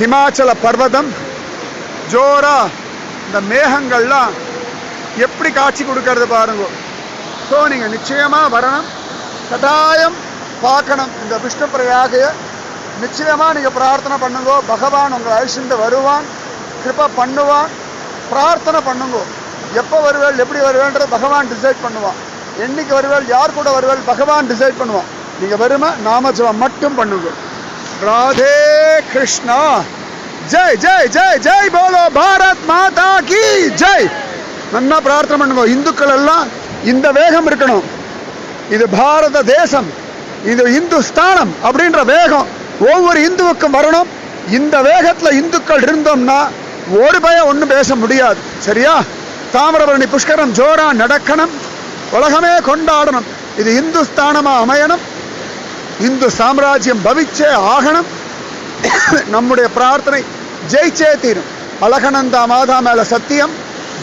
ஹிமாச்சல பர்வதம் ஜோரா இந்த மேகங்கள்லாம் எப்படி காட்சி கொடுக்கறது பாருங்க. ஸோ நீங்கள் நிச்சயமாக வரணும், கட்டாயம் பார்க்கணும் இந்த விஷ்ணு பிரயாகையை. நிச்சயமாக நீங்கள் பிரார்த்தனை பண்ணுங்க, பகவான் உங்களை அழிச்சுட்டு வருவான், கிருபா பண்ணுவான். பிரார்த்தனை பண்ணுங்க. எப்போ வருவேள் எப்படி வருவேன்றது பகவான் டிசைட் பண்ணுவான். என்னைக்கு வருவேள் யார் கூட வருவேள் பகவான் டிசைட் பண்ணுவான். நீங்கள் வருமா நாமஜபம் மட்டும் பண்ணுங்க. ராதே கிருஷ்ணா. ஜெய் ஜெய் ஜெய் ஜெய் போலோ பாரத் மாதா கி ஜெய். நல்லா பிரார்த்தனை பண்ணுங்க. இந்துக்கள் எல்லாம் இந்த வேகம் இருக்கணும். இது பாரத தேசம், இது இந்துஸ்தானம் அப்படின்ற வேகம் ஒவ்வொரு இந்துவுக்கும் வரணும். இந்த வேகத்தில் இந்துக்கள் இருந்தோம்னா ஒரு பயம் ஒன்றும் பேச முடியாது. சரியா? தாமிரபரணி புஷ்கரம் ஜோரா நடக்கணும், உலகமே கொண்டாடணும். இது இந்துஸ்தானமா அமையணும், இந்து சாம்ராஜ்யம் பவிச்சே ஆகணும். நம்முடைய பிரார்த்தனை ஜெயிச்சே தீரும். அலகநந்தா மாதா மேல சத்தியம்,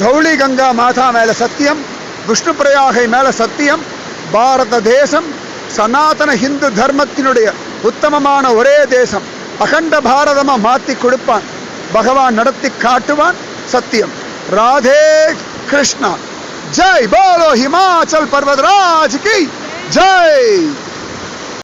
தௌளி கங்கா மாதா மேல சத்தியம், விஷ்ணு பிரயாகை மேல சத்தியம். பாரத தேசம் சனாதன ஹிந்து தர்மத்தினுடைய உத்தமமான ஒரே தேசம். அகண்ட பாரதமா மாத்தி கொடுப்பான் பகவான், நடத்தி காட்டுவான். சத்தியம். ராதே கிருஷ்ணா. ஜெய் போலோ ஹிமாச்சல் பர்வதராஜ் கி ஜெய்.